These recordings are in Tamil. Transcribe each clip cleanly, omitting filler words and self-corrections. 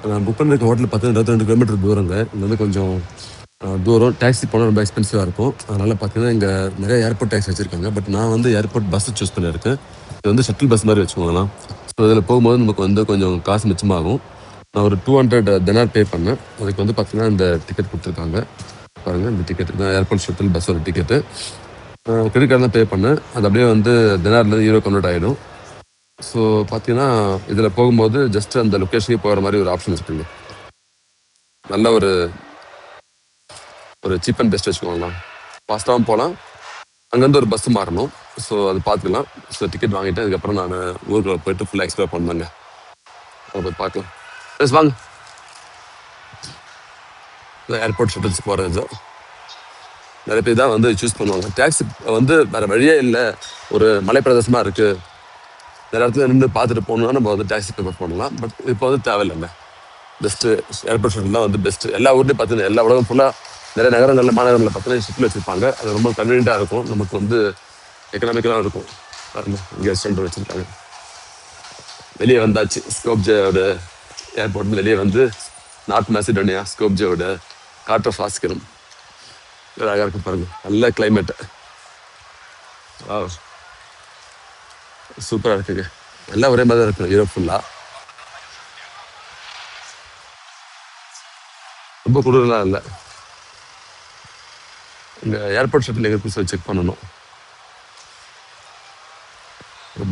நான் புக் பண்ணிருக்க ஹோட்டல் பார்த்தீங்கன்னா 22 கிலோமீட்டர் தூரங்க. இங்கேருந்து கொஞ்சம் தூரம். டாக்ஸி போனால் ரொம்ப எக்ஸ்பென்சிவாக இருக்கும். அதனால் பார்த்தீங்கன்னா இங்கே நிறைய ஏர்போர்ட் டாக்ஸி வச்சுருக்காங்க. பட் நான் வந்து ஏர்போர்ட் பஸ்ஸு சூஸ் பண்ணியிருக்கேன். இது வந்து ஷட்டில் பஸ் மாதிரி வச்சுக்கோங்களேன். ஸோ இதில் போகும்போது நமக்கு வந்து கொஞ்சம் காசு மிச்சமாகும். நான் ஒரு 200 தினார் பே பண்ணேன். அதுக்கு வந்து பார்த்தீங்கன்னா இந்த டிக்கெட் கொடுத்துருக்காங்க. பாருங்கள், இந்த டிக்கெட்டு தான் ஏர்போர்ட் ஷட்டில் பஸ் ஒரு டிக்கெட்டு. கிரெடிட் கார்டு தான் பே பண்ணேன். அது அப்படியே வந்து தினார்லேருந்து யூரோ கன்வெர்ட் ஆகிடும். ஸோ பார்த்தீங்கன்னா இதில் போகும்போது ஜஸ்ட் அந்த லொக்கேஷனுக்கு போகிற மாதிரி ஒரு ஆப்ஷன் இருக்குங்க. நல்ல ஒரு சீப் அண்ட் பெஸ்ட் வச்சுக்கோங்களேன். ஃபாஸ்ட்டாகவும் போகலாம். அங்கேருந்து ஒரு பஸ்ஸு மாறணும். ஸோ அது பார்த்துக்கலாம். ஸோ டிக்கெட் வாங்கிட்டு அதுக்கப்புறம் நான் ஊருக்குள்ள போயிட்டு ஃபுல்லாக எக்ஸ்ப்ளோர் பண்ணேங்க. அதை போய் பார்க்கலாம். ப்ளஸ் வாங்க, ஏர்போர்ட் ஷட்டில்ஸ் போகிறது நிறைய பேர் தான் வந்து சூஸ் பண்ணுவாங்க. டாக்ஸி வந்து வேறு வழியே இல்லை, ஒரு மலை பிரதேசமாக இருக்குது, நிறைய இடத்துல நின்று பார்த்துட்டு போகணுன்னா நம்ம வந்து டாக்ஸி ப்ரிஃபர் பண்ணலாம். பட் இப்போ வந்து தேவையில்லைங்க. பெஸ்ட்டு ஏர்போர்ட் ஷட்டில் தான் வந்து பெஸ்ட்டு. எல்லா ஊர்லேயும் பார்த்தீங்கன்னா எல்லா உலகம் ஃபுல்லாக நிறைய நகரங்களில் மாநகரங்களில் பார்த்தீங்கன்னா ஷட்டில் வச்சுருப்பாங்க. அது ரொம்ப கன்வீனியண்ட்டாக இருக்கும். நமக்கு வந்து எக்கனாமிக்கலாக இருக்கும். பாருங்கள், இங்கே சென்டர் வச்சுருக்காங்க. வெளியே வந்தாச்சு. ஸ்கோப்ஜேவோட ஏர்போர்ட் வெளியே வந்து நார்த் மேசிடோனியா ஸ்கோப்ஜேவோட காற்றை சுவாசிக்கிறோம். அழகாக இருக்கும் பாருங்கள். நல்ல கிளைமேட்டு. சூப்பராக இருக்குங்க. எல்லாம் ஒரே மாதிரி தான் இருக்கும் யூரோப் ஃபுல்லாக. ரொம்ப குளிரெலாம் இல்லை. இங்கே ஏர்போர்ட் ஷட்டில் எங்கே புதுசாக செக் பண்ணணும்.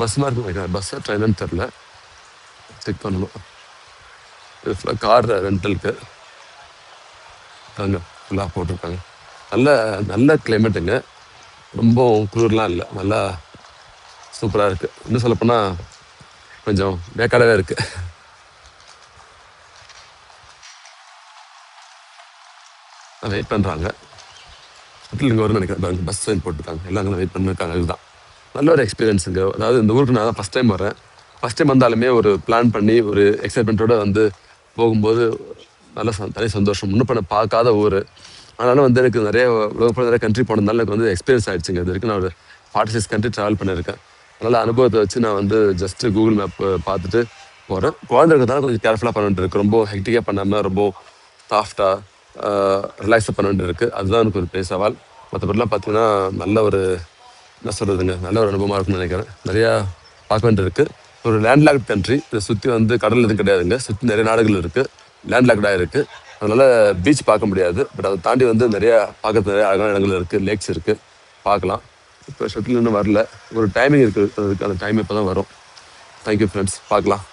பஸ் மாதிரி இருக்கும். பஸ்ஸாக ட்ரெயின்னு தெரில, செக் பண்ணணும். இது ஃபுல்லாக கார் ரெண்டலுக்கு அங்கே ஃபுல்லாக போட்டிருக்காங்க. நல்ல நல்ல கிளைமேட்டுங்க. ரொம்ப குளிர்லாம் இல்லை, நல்லா சூப்பராக இருக்குது. இன்னும் சொல்லப்போனால் கொஞ்சம் வேக்காடாகவே இருக்குது. வெயிட் பண்ணுறாங்க. ஷட்டில் இங்கே வரும்னு நினைக்கிறேன். பஸ் ட்ரெயின் போட்டிருக்காங்க. எல்லாம் அங்கே வெயிட் பண்ணிருக்காங்க. இதுதான் நல்ல ஒரு எக்ஸ்பீரியன்ஸுங்க. அதாவது இந்த ஊருக்கு நான் தான் ஃபஸ்ட் டைம் வரேன். ஃபஸ்ட் டைம் வந்தாலுமே ஒரு பிளான் பண்ணி ஒரு எக்ஸைட்மெண்ட்டோடு வந்து போகும்போது நல்ல தனி சந்தோஷம். முன்ன பண்ண பார்க்காத ஊர். அதனால வந்து எனக்கு நிறைய நிறைய கண்ட்ரி போனதுனால எனக்கு வந்து எக்ஸ்பீரியன்ஸ் ஆகிடுச்சுங்க. இது வரைக்கும் நான் ஒரு 46 கண்ட்ரி ட்ராவல் பண்ணியிருக்கேன். அதனால் அனுபவத்தை வச்சு நான் வந்து ஜஸ்ட்டு கூகுள் மேப் பார்த்துட்டு போகிறேன். குழந்தைகளுக்கு கொஞ்சம் கேர்ஃபுல்லாக பண்ண வேண்டியிருக்கு. ரொம்ப ஹெக்டிக்காக பண்ணாமல் ரொம்ப சாஃப்டாக ரிலாக்ஸாக பண்ண வேண்டியிருக்கு. அதுதான் எனக்கு ஒரு பெரிய சவால். மற்றபடிலாம் பார்த்தீங்கன்னா நல்ல ஒரு என்ன சொல்கிறதுங்க, நல்ல ஒரு அனுபவமாக இருக்குன்னு நினைக்கிறேன். நிறையா பார்க்க வேண்டியிருக்கு. ஒரு லேண்ட்லாக்ட் கண்ட்ரி. இதை சுற்றி வந்து கடல் எதுவும் கிடையாதுங்க. சுற்றி நிறைய நாடுகள் இருக்குது, லேண்ட்லாக்டாக இருக்குது. அதனால் பீச் பார்க்க முடியாது. பட் அதை தாண்டி வந்து நிறையா பார்க்கறது நிறைய அழகான இடங்கள் இருக்குது, லேக்ஸ் இருக்குது, பார்க்கலாம். இப்போ ஷட்டில் இன்னும் வரல. ஒரு டைமிங் இருக்குது, அதுக்கு அந்த டைம் இப்போ தான் வரும். தேங்க்யூ ஃப்ரெண்ட்ஸ், பார்க்கலாம்.